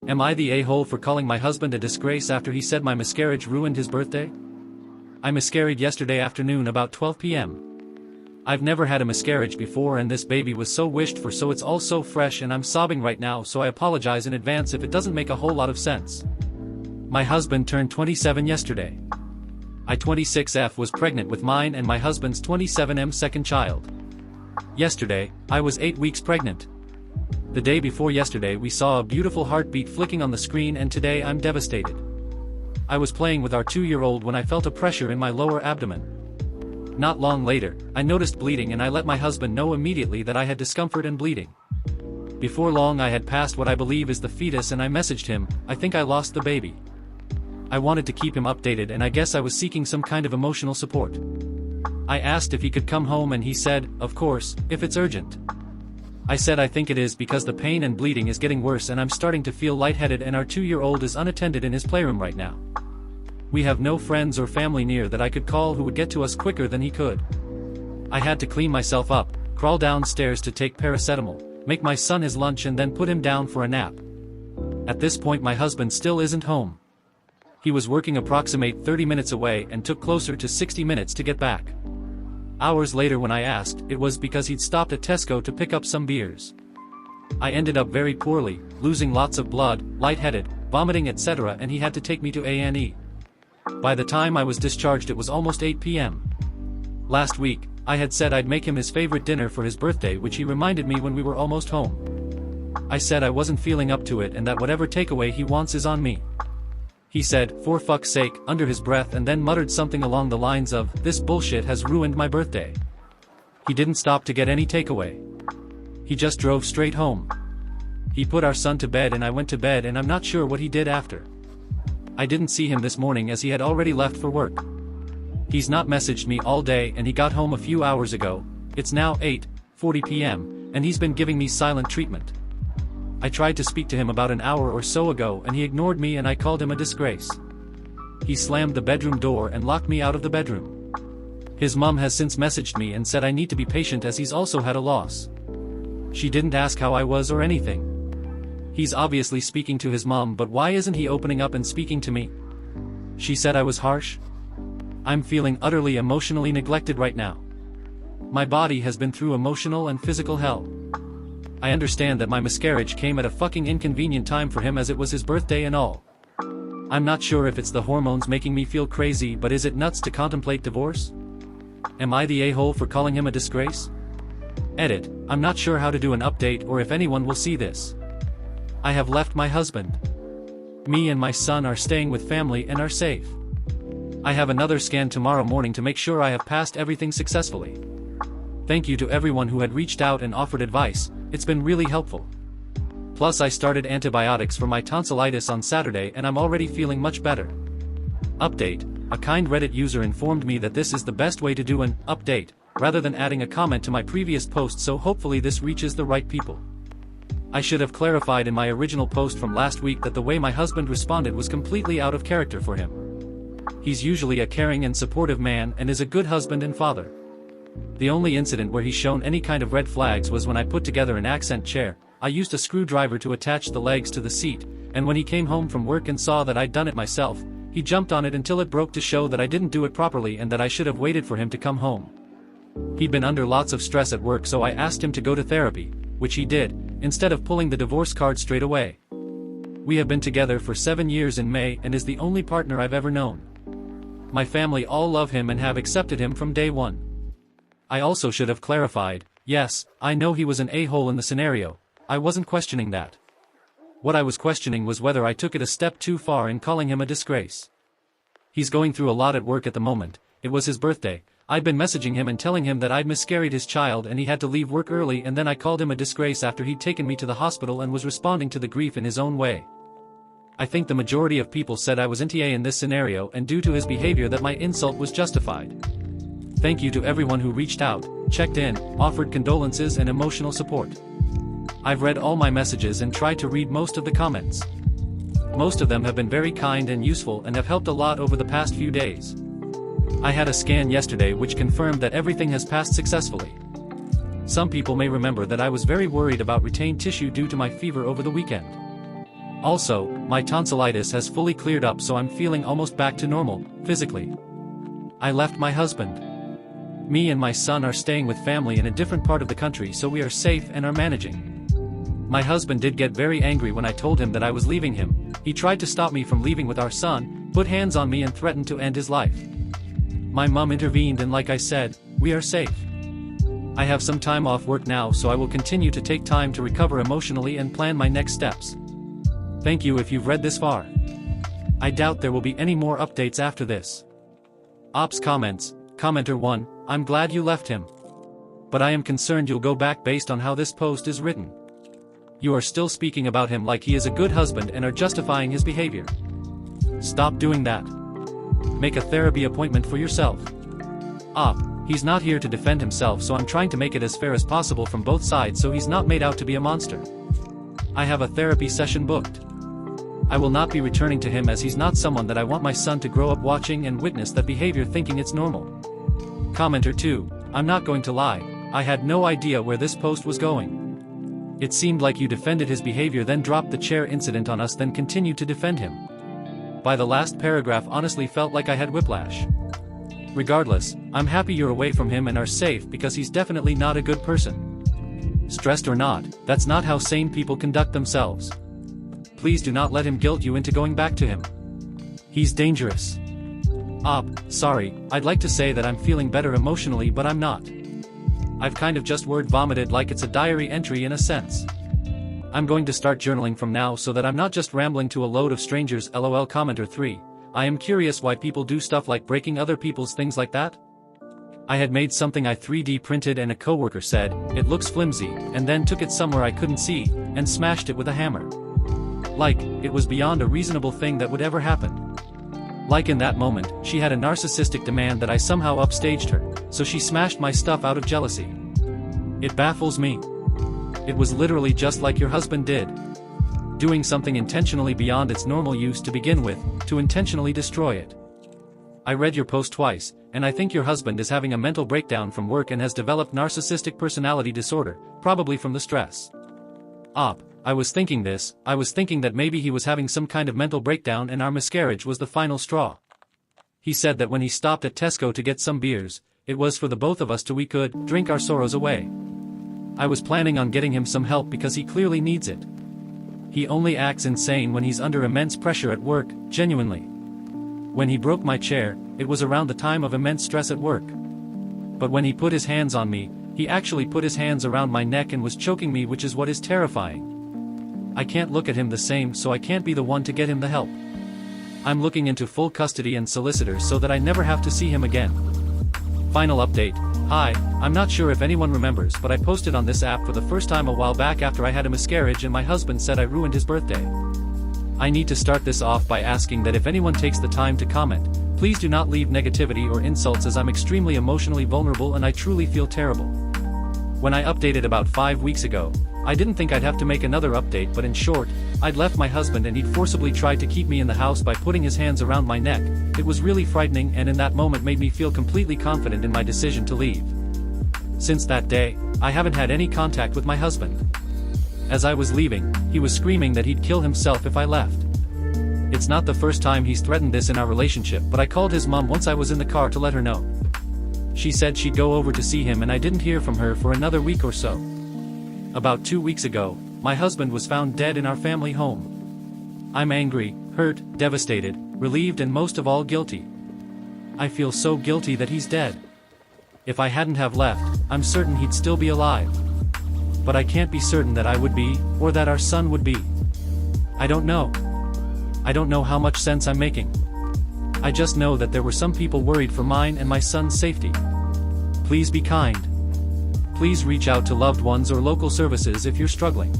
Am I the a-hole for calling my husband a disgrace after he said my miscarriage ruined his birthday? I miscarried yesterday afternoon about 12 p.m. I've never had a miscarriage before and this baby was so wished for, so it's all so fresh and I'm sobbing right now, so I apologize in advance if it doesn't make a whole lot of sense. My husband turned 27 yesterday. I 26F was pregnant with mine and my husband's 27M second child. Yesterday, I was 8 weeks pregnant. The day before yesterday we saw a beautiful heartbeat flicking on the screen and today I'm devastated. I was playing with our 2-year-old when I felt a pressure in my lower abdomen. Not long later, I noticed bleeding and I let my husband know immediately that I had discomfort and bleeding. Before long I had passed what I believe is the fetus and I messaged him, I think I lost the baby. I wanted to keep him updated and I guess I was seeking some kind of emotional support. I asked if he could come home and he said, of course, if it's urgent. I said I think it is because the pain and bleeding is getting worse and I'm starting to feel lightheaded and our 2-year-old is unattended in his playroom right now. We have no friends or family near that I could call who would get to us quicker than he could. I had to clean myself up, crawl downstairs to take paracetamol, make my son his lunch and then put him down for a nap. At this point my husband still isn't home. He was working approximate 30 minutes away and took closer to 60 minutes to get back. Hours later when I asked, it was because he'd stopped at Tesco to pick up some beers. I ended up very poorly, losing lots of blood, lightheaded, vomiting etc. and he had to take me to A&E. By the time I was discharged it was almost 8 p.m. Last week, I had said I'd make him his favorite dinner for his birthday, which he reminded me when we were almost home. I said I wasn't feeling up to it and that whatever takeaway he wants is on me. He said, for fuck's sake, under his breath and then muttered something along the lines of, this bullshit has ruined my birthday. He didn't stop to get any takeaway. He just drove straight home. He put our son to bed and I went to bed and I'm not sure what he did after. I didn't see him this morning as he had already left for work. He's not messaged me all day and he got home a few hours ago. It's now 8:40 p.m. and he's been giving me silent treatment. I tried to speak to him about an hour or so ago and he ignored me and I called him a disgrace. He slammed the bedroom door and locked me out of the bedroom. His mom has since messaged me and said I need to be patient as he's also had a loss. She didn't ask how I was or anything. He's obviously speaking to his mom, but why isn't he opening up and speaking to me? She said I was harsh. I'm feeling utterly emotionally neglected right now. My body has been through emotional and physical hell. I understand that my miscarriage came at a fucking inconvenient time for him as it was his birthday and all. I'm not sure if it's the hormones making me feel crazy, but is it nuts to contemplate divorce? Am I the a-hole for calling him a disgrace? Edit, I'm not sure how to do an update or if anyone will see this. I have left my husband. Me and my son are staying with family and are safe. I have another scan tomorrow morning to make sure I have passed everything successfully. Thank you to everyone who had reached out and offered advice, it's been really helpful. Plus I started antibiotics for my tonsillitis on Saturday and I'm already feeling much better. Update, a kind Reddit user informed me that this is the best way to do an update, rather than adding a comment to my previous post, so hopefully this reaches the right people. I should have clarified in my original post from last week that the way my husband responded was completely out of character for him. He's usually a caring and supportive man and is a good husband and father. The only incident where he's shown any kind of red flags was when I put together an accent chair. I used a screwdriver to attach the legs to the seat, and when he came home from work and saw that I'd done it myself, he jumped on it until it broke to show that I didn't do it properly and that I should have waited for him to come home. He'd been under lots of stress at work, so I asked him to go to therapy, which he did, instead of pulling the divorce card straight away. We have been together for 7 years in May and is the only partner I've ever known. My family all love him and have accepted him from day one. I also should have clarified, yes, I know he was an a-hole in the scenario, I wasn't questioning that. What I was questioning was whether I took it a step too far in calling him a disgrace. He's going through a lot at work at the moment. It was his birthday. I'd been messaging him and telling him that I'd miscarried his child and he had to leave work early, and then I called him a disgrace after he'd taken me to the hospital and was responding to the grief in his own way. I think the majority of people said I was NTA in this scenario, and due to his behavior that my insult was justified. Thank you to everyone who reached out, checked in, offered condolences and emotional support. I've read all my messages and tried to read most of the comments. Most of them have been very kind and useful and have helped a lot over the past few days. I had a scan yesterday which confirmed that everything has passed successfully. Some people may remember that I was very worried about retained tissue due to my fever over the weekend. Also, my tonsillitis has fully cleared up, so I'm feeling almost back to normal, physically. I left my husband. Me and my son are staying with family in a different part of the country, so we are safe and are managing. My husband did get very angry when I told him that I was leaving him. He tried to stop me from leaving with our son, put hands on me and threatened to end his life. My mom intervened and like I said, we are safe. I have some time off work now, so I will continue to take time to recover emotionally and plan my next steps. Thank you if you've read this far. I doubt there will be any more updates after this. Ops comments. Commenter 1, I'm glad you left him. But I am concerned you'll go back based on how this post is written. You are still speaking about him like he is a good husband and are justifying his behavior. Stop doing that. Make a therapy appointment for yourself. He's not here to defend himself, so I'm trying to make it as fair as possible from both sides so he's not made out to be a monster. I have a therapy session booked. I will not be returning to him as he's not someone that I want my son to grow up watching and witness that behavior thinking it's normal. Commenter 2, I'm not going to lie, I had no idea where this post was going. It seemed like you defended his behavior, then dropped the chair incident on us, then continued to defend him. By the last paragraph honestly felt like I had whiplash. Regardless, I'm happy you're away from him and are safe because he's definitely not a good person. Stressed or not, that's not how sane people conduct themselves. Please do not let him guilt you into going back to him. He's dangerous. Sorry, I'd like to say that I'm feeling better emotionally, but I'm not. I've kind of just word vomited like it's a diary entry in a sense. I'm going to start journaling from now so that I'm not just rambling to a load of strangers. LOL. Commenter 3, I am curious why people do stuff like breaking other people's things like that. I had made something I 3D printed and a coworker said, it looks flimsy, and then took it somewhere I couldn't see, and smashed it with a hammer. Like, it was beyond a reasonable thing that would ever happen. Like in that moment, she had a narcissistic demand that I somehow upstaged her, so she smashed my stuff out of jealousy. It baffles me. It was literally just like your husband did. Doing something intentionally beyond its normal use to begin with, to intentionally destroy it. I read your post twice, and I think your husband is having a mental breakdown from work and has developed narcissistic personality disorder, probably from the stress. I was thinking that maybe he was having some kind of mental breakdown and our miscarriage was the final straw. He said that when he stopped at Tesco to get some beers, it was for the both of us so we could drink our sorrows away. I was planning on getting him some help because he clearly needs it. He only acts insane when he's under immense pressure at work, genuinely. When he broke my chair, it was around the time of immense stress at work. But when he put his hands on me, he actually put his hands around my neck and was choking me, which is what is terrifying. I can't look at him the same, so I can't be the one to get him the help. I'm looking into full custody and solicitors so that I never have to see him again. Final update. Hi, I'm not sure if anyone remembers, but I posted on this app for the first time a while back after I had a miscarriage and my husband said I ruined his birthday. I need to start this off by asking that if anyone takes the time to comment, please do not leave negativity or insults, as I'm extremely emotionally vulnerable and I truly feel terrible. When I updated about 5 weeks ago, I didn't think I'd have to make another update, but in short, I'd left my husband and he'd forcibly tried to keep me in the house by putting his hands around my neck. It was really frightening and in that moment made me feel completely confident in my decision to leave. Since that day, I haven't had any contact with my husband. As I was leaving, he was screaming that he'd kill himself if I left. It's not the first time he's threatened this in our relationship, but I called his mom once I was in the car to let her know. She said she'd go over to see him and I didn't hear from her for another week or so. About 2 weeks ago, my husband was found dead in our family home. I'm angry, hurt, devastated, relieved and most of all guilty. I feel so guilty that he's dead. If I hadn't have left, I'm certain he'd still be alive. But I can't be certain that I would be, or that our son would be. I don't know. I don't know how much sense I'm making. I just know that there were some people worried for mine and my son's safety. Please be kind. Please reach out to loved ones or local services if you're struggling.